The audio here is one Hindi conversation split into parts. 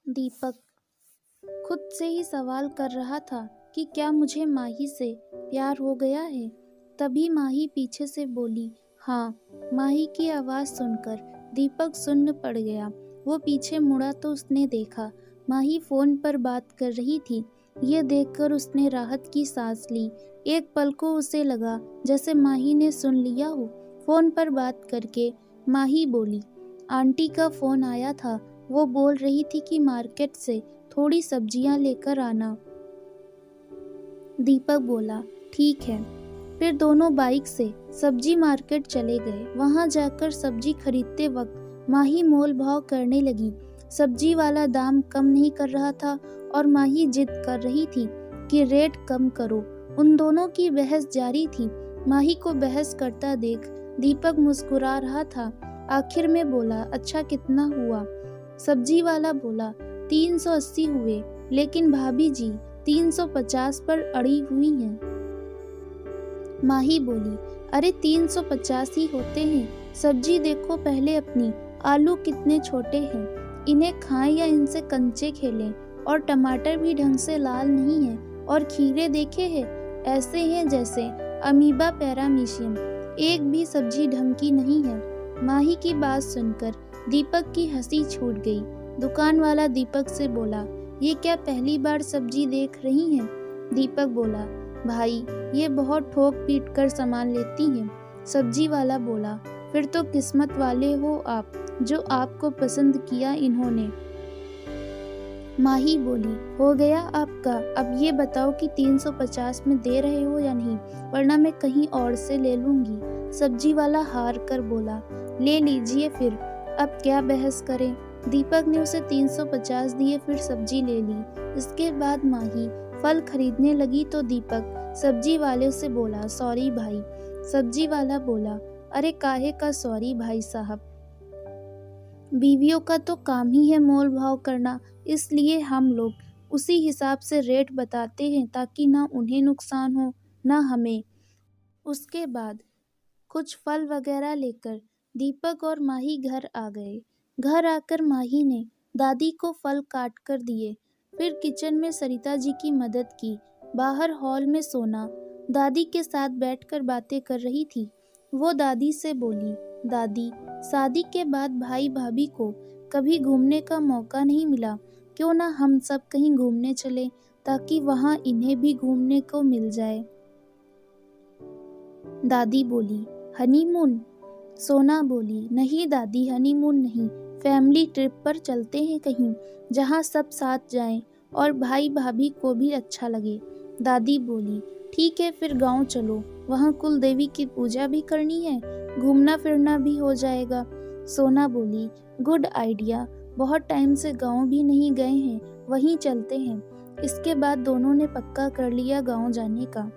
दीपक खुद से ही सवाल कर रहा था कि क्या मुझे माही से प्यार हो गया है। तभी माही पीछे से बोली, हाँ। माही की आवाज़ सुनकर दीपक सुन्न पड़ गया। वो पीछे मुड़ा तो उसने देखा माही फ़ोन पर बात कर रही थी। ये देखकर उसने राहत की सांस ली। एक पल को उसे लगा जैसे माही ने सुन लिया हो। फ़ोन पर बात करके माही बोली, आंटी का फ़ोन आया था। वो बोल रही थी कि मार्केट से थोड़ी सब्जियां लेकर आना। दीपक बोला, ठीक है। फिर दोनों बाइक से सब्जी मार्केट चले गए। वहां जाकर सब्जी खरीदते वक्त माही मोल भाव करने लगी। सब्जी वाला दाम कम नहीं कर रहा था और माही जिद कर रही थी कि रेट कम करो। उन दोनों की बहस जारी थी। माही को बहस करता देख दीपक मुस्कुरा रहा था। आखिर में बोला, अच्छा कितना हुआ? सब्जी वाला बोला, 380 हुए, लेकिन भाभी जी 350 पर अड़ी हुई हैं। माही बोली, अरे 350 ही होते हैं। सब्जी देखो पहले अपनी, आलू कितने छोटे हैं। इन्हें खाएं या इनसे कंचे खेलें। और टमाटर भी ढंग से लाल नहीं है। और खीरे देखे हैं, ऐसे हैं जैसे अमीबा पैरामीशियम। एक भी सब्जी ढंग की नहीं है। माही की बात सुनकर दीपक की हंसी छूट गई। दुकान वाला दीपक से बोला, ये क्या पहली बार सब्जी देख रही हैं? दीपक बोला, भाई ये बहुत ठोक पीट कर सामान लेती हैं। सब्जी वाला बोला, फिर तो किस्मत वाले हो आप, जो आपको पसंद किया इन्होंने। माही बोली, हो गया आपका। अब ये बताओ कि 350 में दे रहे हो या नहीं, वरना मैं कहीं और से ले लूंगी। सब्जी वाला हार कर बोला, ले लीजिए फिर, अब क्या बहस करें। दीपक ने उसे 350 दिए, फिर सब्जी ले ली। इसके बाद माही फल खरीदने लगी तो दीपक सब्जी वाले से बोला, सॉरी भाई। सब्जी वाला बोला, अरे काहे का सॉरी भाई साहब, बीवियों का तो काम ही है मोल भाव करना, इसलिए हम लोग उसी हिसाब से रेट बताते हैं ताकि ना उन्हें नुकसान हो ना हमें। उसके बाद कुछ फल वगैरह लेकर दीपक और माही घर आ गए। घर आकर माही ने दादी को फल काट कर दिए। फिर किचन में सरिता जी की मदद की। बाहर हॉल में सोना दादी के साथ बैठकर बातें कर रही थी। वो दादी से बोली, दादी शादी के बाद भाई भाभी को कभी घूमने का मौका नहीं मिला, क्यों ना हम सब कहीं घूमने चले, ताकि वहाँ इन्हें भी घूमने को मिल जाए। दादी बोली, हनीमून? सोना बोली, नहीं दादी, हनीमून नहीं, फैमिली ट्रिप पर चलते हैं कहीं, जहाँ सब साथ जाएं और भाई भाभी को भी अच्छा लगे। दादी बोली, ठीक है फिर गांव चलो, वहाँ कुल देवी की पूजा भी करनी है, घूमना फिरना भी हो जाएगा। सोना बोली, गुड आइडिया, बहुत टाइम से गांव भी नहीं गए हैं, वहीं चलते हैं। इसके बाद दोनों ने पक्का कर लिया गांव जाने का।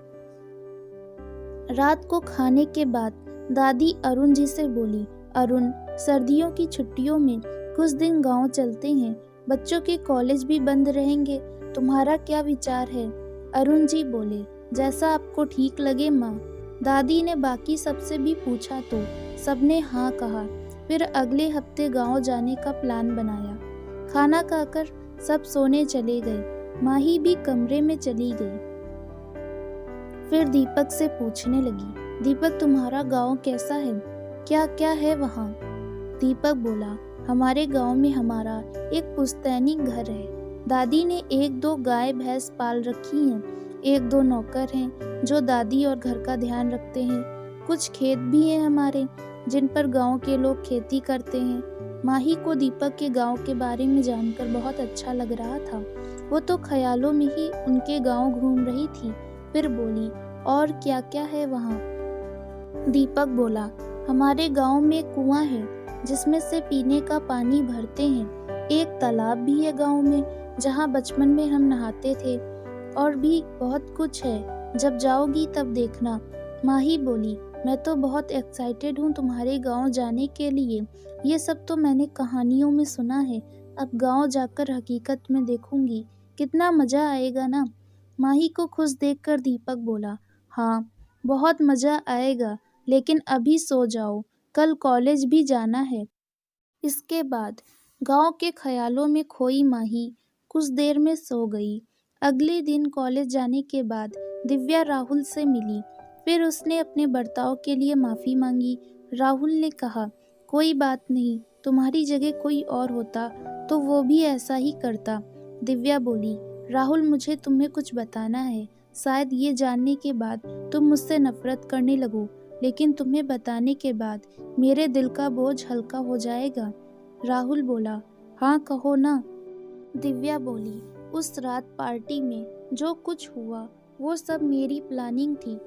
रात को खाने के बाद दादी अरुण जी से बोली, अरुण, सर्दियों की छुट्टियों में कुछ दिन गांव चलते हैं, बच्चों के कॉलेज भी बंद रहेंगे, तुम्हारा क्या विचार है? अरुण जी बोले, जैसा आपको ठीक लगे माँ। दादी ने बाकी सबसे भी पूछा तो सबने हाँ कहा। फिर अगले हफ्ते गांव जाने का प्लान बनाया। खाना खाकर सब सोने चले गए। माही भी कमरे में चली गई। फिर दीपक से पूछने लगी, दीपक तुम्हारा गांव कैसा है, क्या क्या है वहाँ? दीपक बोला, हमारे गांव में हमारा एक पुश्तैनी घर है। दादी ने 1-2 गाय भैंस पाल रखी हैं, 1-2 नौकर हैं जो दादी और घर का ध्यान रखते हैं। कुछ खेत भी हैं हमारे, जिन पर गांव के लोग खेती करते हैं। माही को दीपक के गांव के बारे में जानकर बहुत अच्छा लग रहा था। वो तो ख्यालों में ही उनके गांव घूम रही थी। फिर बोली, और क्या क्या है वहाँ? दीपक बोला, हमारे गांव में कुआं है जिसमें से पीने का पानी भरते हैं। एक तालाब भी है गांव में, जहाँ बचपन में हम नहाते थे। और भी बहुत कुछ है, जब जाओगी तब देखना। माही बोली, मैं तो बहुत एक्साइटेड हूँ तुम्हारे गांव जाने के लिए। ये सब तो मैंने कहानियों में सुना है, अब गांव जाकर हकीकत में देखूंगी, कितना मजा आएगा ना। माही को खुश देखकर दीपक बोला, हाँ बहुत मजा आएगा, लेकिन अभी सो जाओ, कल कॉलेज भी जाना है। इसके बाद गांव के ख्यालों में खोई माही कुछ देर में सो गई। अगले दिन कॉलेज जाने के बाद दिव्या राहुल से मिली। फिर उसने अपने बर्ताव के लिए माफ़ी मांगी। राहुल ने कहा, कोई बात नहीं, तुम्हारी जगह कोई और होता तो वो भी ऐसा ही करता। दिव्या बोली, राहुल मुझे तुम्हें कुछ बताना है। शायद ये जानने के बाद तुम मुझसे नफरत करने लगो, लेकिन तुम्हें बताने के बाद मेरे दिल का बोझ हल्का हो जाएगा। राहुल बोला, हाँ कहो ना। दिव्या बोली, उस रात पार्टी में जो कुछ हुआ वो सब मेरी प्लानिंग थी।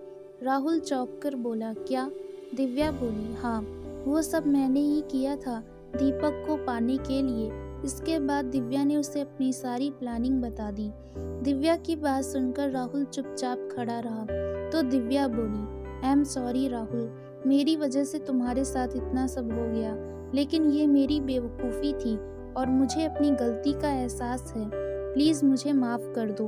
राहुल चौंक कर बोला, क्या? दिव्या बोली, हाँ, वो सब मैंने ही किया था दीपक को पाने के लिए। इसके बाद दिव्या ने उसे अपनी सारी प्लानिंग बता दी। दिव्या की बात सुनकर राहुल चुपचाप खड़ा रहा। तो दिव्या बोली, आई एम सॉरी राहुल, मेरी वजह से तुम्हारे साथ इतना सब हो गया, लेकिन ये मेरी बेवकूफ़ी थी और मुझे अपनी गलती का एहसास है। प्लीज़ मुझे माफ़ कर दो।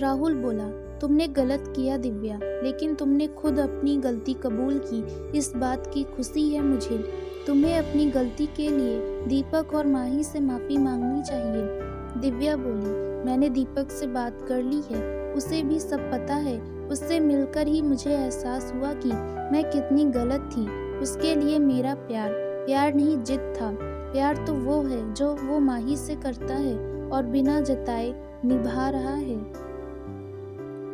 राहुल बोला, तुमने गलत किया दिव्या, लेकिन तुमने खुद अपनी गलती कबूल की, इस बात की खुशी है मुझे। तुम्हें अपनी गलती के लिए दीपक और माही से माफ़ी मांगनी चाहिए। दिव्या बोली, मैंने दीपक से बात कर ली है, उसे भी सब पता है। उससे मिलकर ही मुझे एहसास हुआ कि मैं कितनी गलत थी। उसके लिए मेरा प्यार नहीं जिद था। प्यार तो वो है जो वो माही से करता है और बिना जताए निभा रहा है।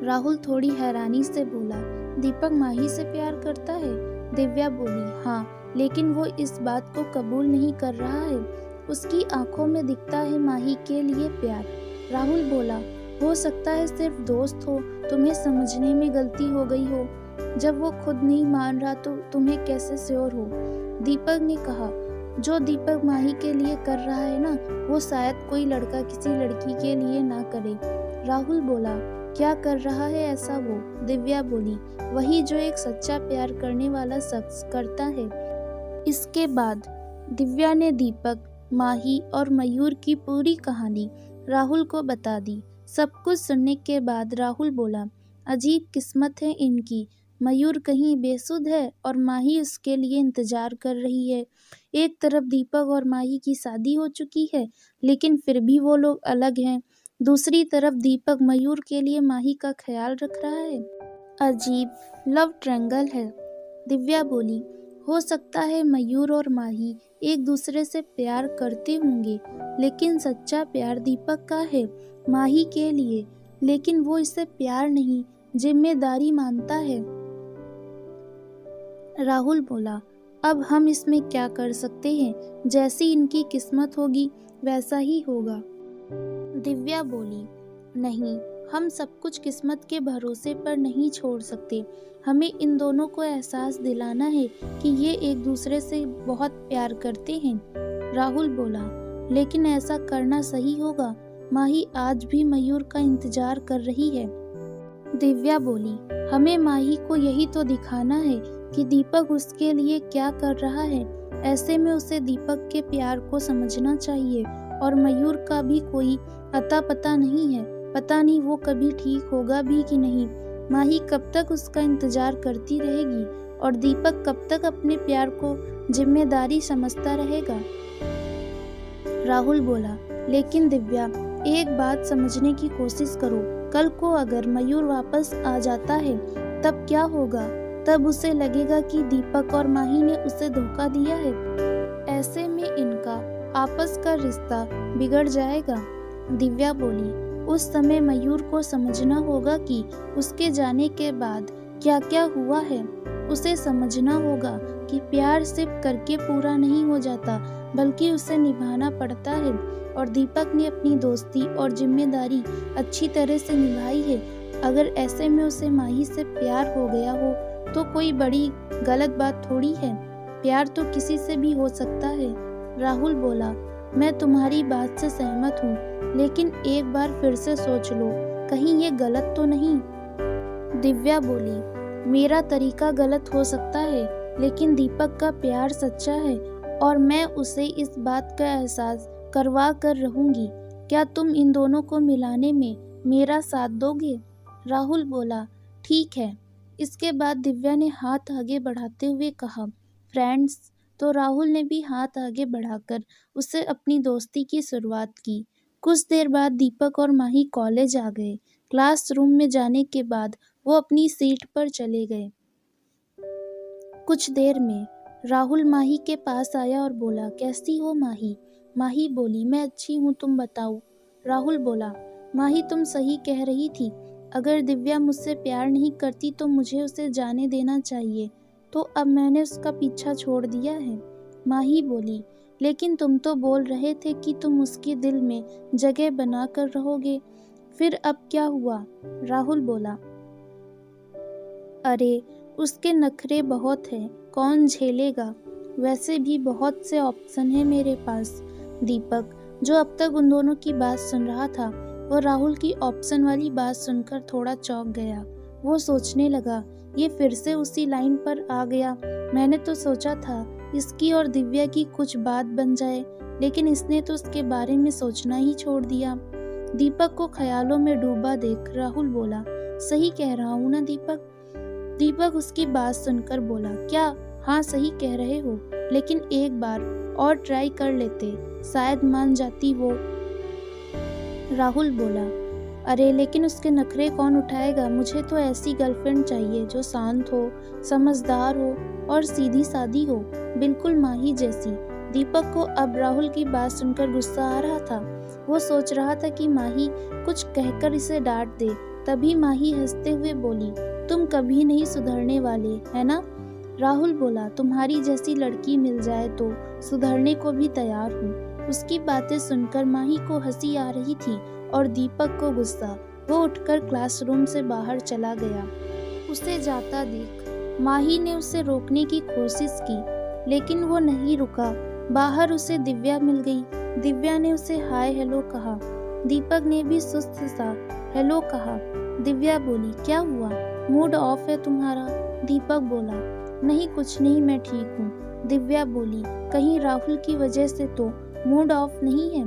राहुल थोड़ी हैरानी से बोला, दीपक माही से प्यार करता है? दिव्या बोली, हाँ, लेकिन वो इस बात को कबूल नहीं कर रहा है। उसकी आंखों में दिखता है माही के लिए प्यार। राहुल बोला, हो सकता है सिर्फ दोस्त हो, तुम्हें समझने में गलती हो गई हो। जब वो खुद नहीं मान रहा तो तुम्हें कैसे श्योर हो? दीपक ने कहा, जो दीपक माही के लिए कर रहा है ना, वो शायद कोई लड़का किसी लड़की के लिए ना करे। राहुल बोला, क्या कर रहा है ऐसा वो? दिव्या बोली, वही जो एक सच्चा प्यार करने वाला शख्स करता है। इसके बाद दिव्या ने दीपक, माही और मयूर की पूरी कहानी राहुल को बता दी। सब कुछ सुनने के बाद राहुल बोला, अजीब किस्मत है इनकी। मयूर कहीं बेसुध है और माही उसके लिए इंतजार कर रही है। एक तरफ दीपक और माही की शादी हो चुकी है, लेकिन फिर भी वो लोग अलग हैं। दूसरी तरफ दीपक मयूर के लिए माही का ख्याल रख रहा है। अजीब लव ट्रायंगल है। दिव्या बोली, हो सकता है मयूर और माही एक दूसरे से प्यार करते होंगे, लेकिन सच्चा प्यार दीपक का है माही के लिए, लेकिन वो इसे प्यार नहीं, जिम्मेदारी मानता है। राहुल बोला, अब हम इसमें क्या कर सकते हैं? जैसी इनकी किस्मत होगी वैसा ही होगा। दिव्या बोली, नहीं, हम सब कुछ किस्मत के भरोसे पर नहीं छोड़ सकते। हमें इन दोनों को एहसास दिलाना है कि ये एक दूसरे से बहुत प्यार करते हैं। राहुल बोला, लेकिन ऐसा करना सही होगा। माही आज भी मयूर का इंतजार कर रही है। दिव्या बोली, हमें माही को यही तो दिखाना है कि दीपक उसके लिए क्या कर रहा है। ऐसे में उसे दीपक के प्यार को समझना चाहिए। और मयूर का भी कोई अता पता नहीं है, पता नहीं वो कभी ठीक होगा भी कि नहीं। माही कब तक उसका इंतजार करती रहेगी और दीपक कब तक अपने प्यार को जिम्मेदारी समझता रहेगा? राहुल बोला, लेकिन दिव्या, एक बात समझने की कोशिश करो। कल को अगर मयूर वापस आ जाता है तब क्या होगा? तब उसे लगेगा कि दीपक और माही ने उसे धोखा दिया है। ऐसे में इनका आपस का रिश्ता बिगड़ जाएगा। दिव्या बोली, उस समय मयूर को समझना होगा कि उसके जाने के बाद क्या क्या हुआ है। उसे समझना होगा कि प्यार सिर्फ करके पूरा नहीं हो जाता, बल्कि उसे निभाना पड़ता है। और दीपक ने अपनी दोस्ती और जिम्मेदारी अच्छी तरह से निभाई है। अगर ऐसे में उसे माही से प्यार हो गया हो तो कोई बड़ी गलत बात थोड़ी है। प्यार तो किसी से भी हो सकता है। राहुल बोला, मैं तुम्हारी बात से सहमत हूँ, लेकिन एक बार फिर से सोच लो, कहीं ये गलत तो नहीं। दिव्या बोली, मेरा तरीका गलत हो सकता है, लेकिन दीपक का प्यार सच्चा है और मैं उसे इस बात का एहसास करवा कर रहूंगी। क्या तुम इन दोनों को मिलाने में मेरा साथ दोगे? राहुल बोला, ठीक है। इसके बाद दिव्या ने हाथ आगे बढ़ाते हुए कहा, फ्रेंड्स, तो राहुल ने भी हाथ आगे बढ़ाकर उससे अपनी दोस्ती की शुरुआत की। कुछ देर बाद दीपक और माही कॉलेज आ गए। क्लासरूम में जाने के बाद वो अपनी सीट पर चले गए। कुछ देर में राहुल माही के पास आया और बोला, कैसी हो माही? माही बोली, मैं अच्छी हूँ, तुम बताओ। राहुल बोला, माही तुम सही कह रही थी। अगर दिव्या मुझसे प्यार नहीं करती तो मुझे उसे जाने देना चाहिए, तो अब मैंने उसका पीछा छोड़ दिया है। माही बोली, लेकिन तुम तो बोल रहे थे कि तुम उसके दिल में जगह बना कर रहोगे, फिर अब क्या हुआ? राहुल बोला, अरे उसके नखरे बहुत हैं, कौन झेलेगा? वैसे भी बहुत से ऑप्शन हैं मेरे पास। दीपक, जो अब तक उन दोनों की बात सुन रहा था, वो राहुल की ऑप्शन वाली बात सुनकर थोड़ा चौंक गया। वो सोचने लगा, ये फिर से उसी लाइन पर आ गया। मैंने तो सोचा था इसकी और दिव्या की कुछ बात बन जाए, लेकिन इसने तो उसके बारे में सोचना ही छोड़ दिया। दीपक को ख्यालों में डूबा देख राहुल बोला, सही कह रहा हूँ ना दीपक? दीपक उसकी बात सुनकर बोला, क्या? हाँ सही कह रहे हो, लेकिन एक बार और ट्राई कर लेते, शायद मान जाती वो। राहुल बोला, अरे लेकिन उसके नखरे कौन उठाएगा? मुझे तो ऐसी गर्लफ्रेंड चाहिए जो शांत हो, समझदार हो और सीधी सादी हो, बिल्कुल माही जैसी। दीपक को अब राहुल की बात सुनकर गुस्सा आ रहा था। वो सोच रहा था कि माही कुछ कहकर इसे डांट दे। तभी माही हंसते हुए बोली, तुम कभी नहीं सुधरने वाले, है ना? राहुल बोला, तुम्हारी जैसी लड़की मिल जाए तो सुधरने को भी तैयार हूँ। उसकी बातें सुनकर माही को हंसी आ रही थी और दीपक को गुस्सा। वो उठकर क्लासरूम से बाहर चला गया। उसे जाता देख माही ने उसे रोकने की कोशिश की, लेकिन वो नहीं रुका। बाहर उसे दिव्या मिल गई। दिव्या ने उसे हाय हेलो कहा। दीपक ने भी सुस्त सा हेलो कहा। दिव्या बोली, क्या हुआ, मूड ऑफ है तुम्हारा? दीपक बोला, नहीं कुछ नहीं, मैं ठीक हूँ। दिव्या बोली, कहीं राहुल की वजह से तो मूड ऑफ नहीं है?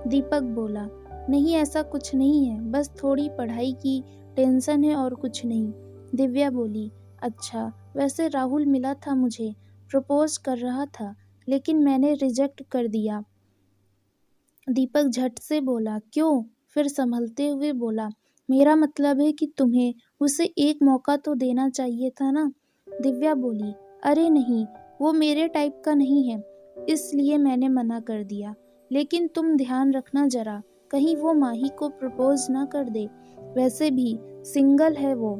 दीपक बोला, नहीं ऐसा कुछ नहीं है, बस थोड़ी पढ़ाई की टेंशन है और कुछ नहीं। दिव्या बोली, अच्छा, वैसे राहुल मिला था मुझे, प्रपोज कर रहा था, लेकिन मैंने रिजेक्ट कर दिया। दीपक झट से बोला, क्यों? फिर संभलते हुए बोला, मेरा मतलब है कि तुम्हें उसे एक मौका तो देना चाहिए था ना। दिव्या बोली, अरे नहीं, वो मेरे टाइप का नहीं है, इसलिए मैंने मना कर दिया। लेकिन तुम ध्यान रखना जरा, कहीं वो माही को प्रपोज ना कर दे, वैसे भी सिंगल है वो।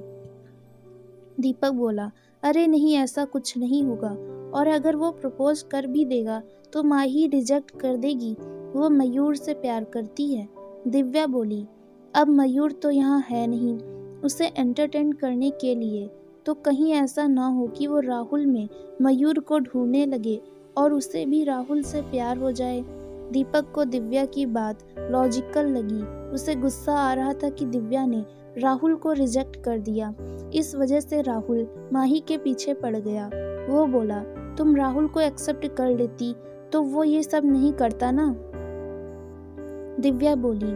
दीपक बोला, अरे नहीं ऐसा कुछ नहीं होगा, और अगर वो प्रपोज कर भी देगा तो माही रिजेक्ट कर देगी, वो मयूर से प्यार करती है। दिव्या बोली, अब मयूर तो यहाँ है नहीं, उसे एंटरटेन करने के लिए, तो कहीं ऐसा ना हो कि वो राहुल में मयूर को ढूंढने लगे और उसे भी राहुल से प्यार हो जाए। दीपक को दिव्या की बात लॉजिकल लगी। उसे गुस्सा आ रहा था कि दिव्या ने राहुल को रिजेक्ट कर दिया, इस वजह से राहुल माही के पीछे पड़ गया। वो बोला, तुम राहुल को एक्सेप्ट कर लेती तो वो ये सब नहीं करता ना। दिव्या बोली,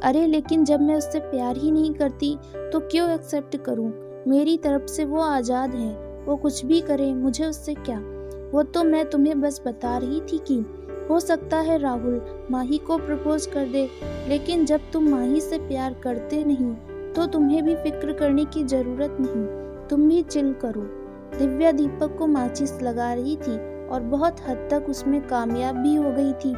अरे लेकिन जब मैं उससे प्यार ही नहीं करती तो क्यों एक्सेप्ट करूं? मेरी तरफ से वो आज़ाद है, वो कुछ भी करे, मुझे उससे क्या। वो तो मैं तुम्हें बस बता रही थी कि हो सकता है राहुल माही को प्रपोज कर दे, लेकिन जब तुम माही से प्यार करते नहीं तो तुम्हें भी फिक्र करने की जरूरत नहीं, तुम भी चिल करो। दिव्या दीपक को माचिस लगा रही थी और बहुत हद तक उसमें कामयाब भी हो गई थी।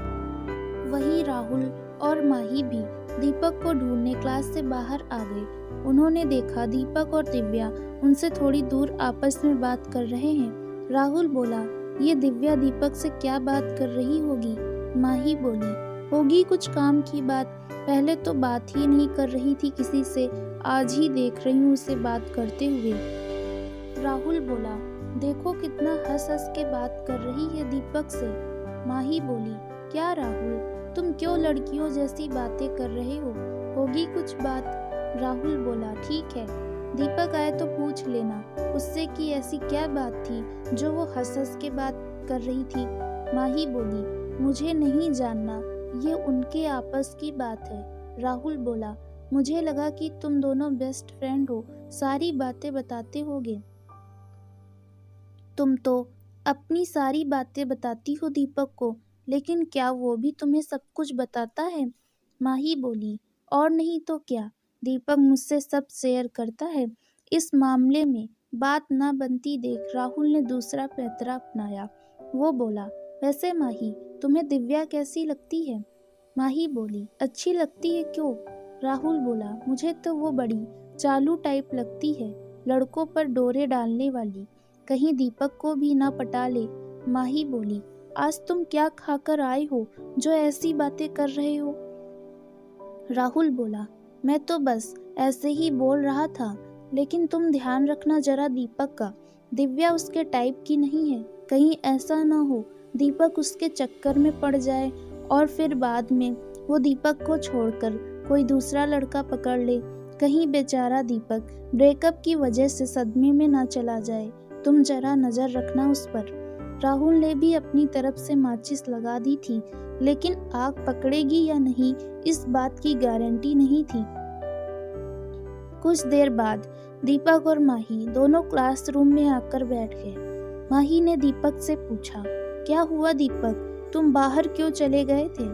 वहीं राहुल और माही भी दीपक को ढूंढने क्लास से बाहर आ गए। उन्होंने देखा दीपक और दिव्या उनसे थोड़ी दूर आपस में बात कर रहे हैं। राहुल बोला, ये दिव्या दीपक से क्या बात कर रही होगी? माही बोली, होगी कुछ काम की बात, पहले तो बात ही नहीं कर रही थी किसी से, आज ही देख रही हूँ उसे बात करते हुए। राहुल बोला, देखो कितना हंस हंस के बात कर रही है दीपक से। माही बोली, क्या राहुल, तुम क्यों लड़कियों जैसी बातें कर रहे हो, होगी कुछ बात? राहुल बोला, ठीक है, दीपक आए तो पूछ लेना उससे कि ऐसी क्या बात थी जो वो हंस हंस के बात कर रही थी। माही बोली, मुझे नहीं जानना, ये उनके आपस की बात है। राहुल बोला, मुझे लगा कि तुम दोनों बेस्ट फ्रेंड हो, सारी बातें बताते होगे। तुम तो अपनी सारी बातें बताती हो दीपक को, लेकिन क्या वो भी तुम्हें सब कुछ बताता है? माही बोली, और नहीं तो क्या, दीपक मुझसे सब शेयर करता है। इस मामले में बात ना बनती देख राहुल ने दूसरा पैतरा अपनाया। वो बोला, वैसे माही, तुम्हें दिव्या कैसी लगती है? माही बोली, अच्छी लगती है क्यों? राहुल बोला, मुझे तो वो बड़ी चालू टाइप लगती है, लड़कों पर डोरे डालने वाली, कहीं दीपक को भी ना पटा ले। माही बोली, आज तुम क्या खाकर आए हो जो ऐसी बातें कर रहे हो? राहुल बोला, मैं तो बस ऐसे ही बोल रहा था, लेकिन तुम ध्यान रखना जरा दीपक का, दिव्या उसके टाइप की नहीं है, कहीं ऐसा ना हो दीपक उसके चक्कर में पड़ जाए और फिर बाद में वो दीपक को छोड़कर कोई दूसरा लड़का पकड़ ले, कहीं बेचारा दीपक ब्रेकअप की वजह से सदमे में ना चला जाए, तुम जरा नजर रखना उस पर। राहुल ने भी अपनी तरफ से माचिस लगा दी थी, लेकिन आग पकड़ेगी या नहीं इस बात की गारंटी नहीं थी। कुछ देर बाद दीपक और माही दोनों क्लासरूम में आकर बैठ गए। माही ने दीपक से पूछा, क्या हुआ दीपक, तुम बाहर क्यों चले गए थे?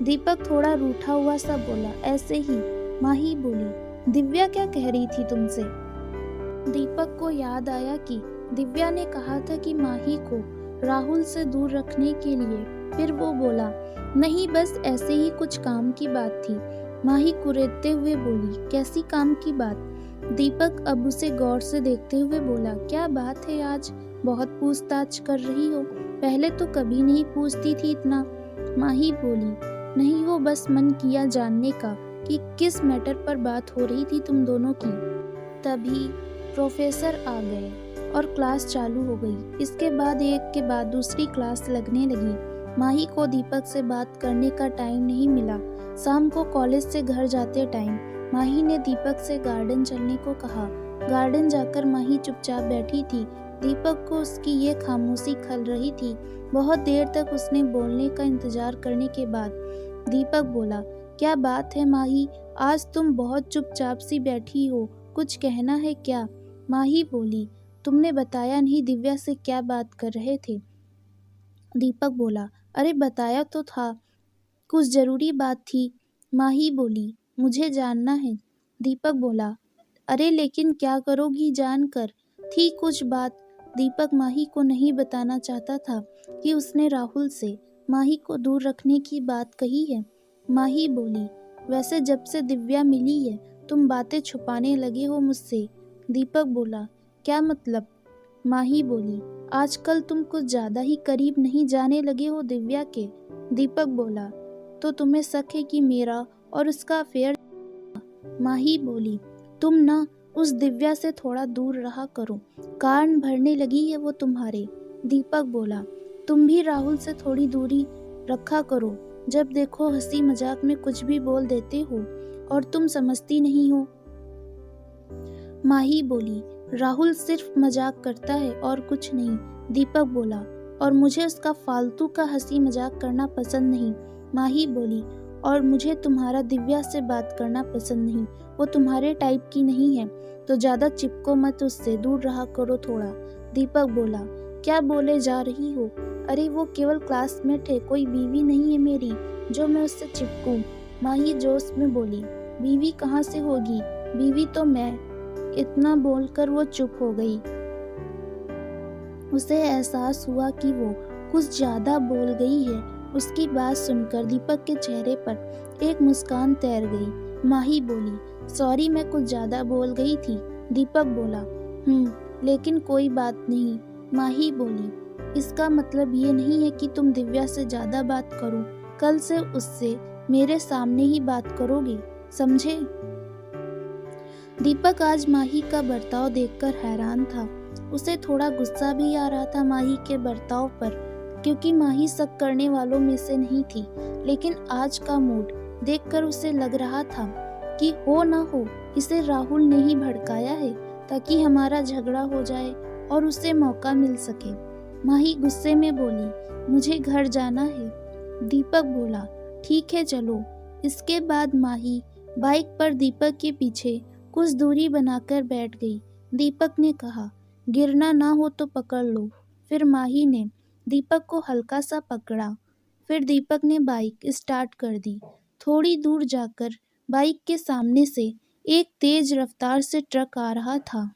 दीपक थोड़ा रूठा हुआ सा बोला, ऐसे ही। माही बोली, दिव्या क्या कह रही थी तुमसे? दीपक को याद आया कि दिव्या ने कहा था कि माही को राहुल से दूर रखने के लिए, फिर वो बोला, नहीं बस ऐसे ही कुछ काम की बात थी। माही कुरेदते हुए बोली, कैसी काम की बात? दीपक अब उसे गौर से देखते हुए बोला, क्या बात है आज बहुत पूछताछ कर रही हो, पहले तो कभी नहीं पूछती थी इतना। माही बोली, नहीं वो बस मन किया जानने का कि किस मैटर पर बात हो रही थी तुम दोनों की। तभी प्रोफेसर आ गए और क्लास चालू हो गई। इसके बाद एक के बाद दूसरी क्लास लगने लगी। माही को दीपक से बात करने का टाइम नहीं मिला। शाम को कॉलेज से घर जाते टाइम माही ने दीपक से गार्डन चलने को कहा। गार्डन जाकर माही चुपचाप बैठी थी। दीपक को उसकी ये खामोशी खल रही थी। बहुत देर तक उसने बोलने का इंतजार करने के बाद दीपक बोला, क्या बात है माही, आज तुम बहुत चुपचाप सी बैठी हो, कुछ कहना है क्या? माही बोली, तुमने बताया नहीं दिव्या से क्या बात कर रहे थे? दीपक बोला, अरे बताया तो था, कुछ जरूरी बात थी। माही बोली, मुझे जानना है। दीपक बोला, अरे लेकिन क्या करोगी जानकर? थी कुछ बात। दीपक माही को नहीं बताना चाहता था कि उसने राहुल से माही को दूर रखने की बात कही है। माही बोली, वैसे जब से दिव्या मिली है तुम बातें छुपाने लगे हो मुझसे। दीपक बोला, क्या मतलब? माही बोली, आजकल तुम कुछ ज्यादा ही करीब नहीं जाने लगे हो दिव्या के। दीपक बोला, तो तुम्हें शक है कि मेरा और उसका अफेयर? माही बोली, तुम ना उस दिव्या से थोड़ा दूर रहा करो, कान भरने लगी है वो तुम्हारे। दीपक बोला, तुम भी राहुल से थोड़ी दूरी रखा करो, जब देखो हंसी मजाक में कुछ भी बोल देते हो और तुम समझती नहीं हो। माही बोली, राहुल सिर्फ मजाक करता है और कुछ नहीं। दीपक बोला, और मुझे उसका फालतू का हंसी मजाक करना पसंद नहीं। माही बोली, और मुझे तुम्हारा दिव्या से बात करना पसंद नहीं, वो तुम्हारे टाइप की नहीं है, तो ज्यादा चिपको मत उससे, दूर रहा करो थोड़ा। दीपक बोला, क्या बोले जा रही हो? अरे वो केवल क्लासमेट है, कोई बीवी नहीं है मेरी जो मैं उससे चिपकूं। माही जोश में बोली, बीवी कहाँ से होगी, बीवी तो मैं। इतना बोलकर वो चुप हो गई। उसे एहसास हुआ कि वो कुछ ज्यादा बोल गई है। उसकी बात सुनकर दीपक के चेहरे पर एक मुस्कान तैर गई। माही बोली, सॉरी मैं कुछ ज्यादा बोल गई थी। दीपक बोला, लेकिन कोई बात नहीं। माही बोली, इसका मतलब ये नहीं है कि तुम दिव्या से ज्यादा बात करो, कल से उससे मेरे सामने ही बात करोगे, समझे? दीपक आज माही का बर्ताव देखकर हैरान था। उसे थोड़ा गुस्सा भी आ रहा था माही के बर्ताव पर, क्योंकि माही शक करने वालों में से नहीं थी। लेकिन आज का मूड देखकर उसे लग रहा था कि हो ना हो इसे राहुल ने ही भड़काया है, ताकि हमारा झगड़ा हो जाए और उसे मौका मिल सके। माही गुस्से में बोली, मुझे घर जाना है। दीपक बोला, ठीक है चलो। इसके बाद माही बाइक पर दीपक के पीछे कुछ दूरी बनाकर बैठ गई। दीपक ने कहा, गिरना ना हो तो पकड़ लो, फिर माही ने दीपक को हल्का सा पकड़ा। फिर दीपक ने बाइक स्टार्ट कर दी। थोड़ी दूर जाकर बाइक के सामने से एक तेज रफ्तार से ट्रक आ रहा था।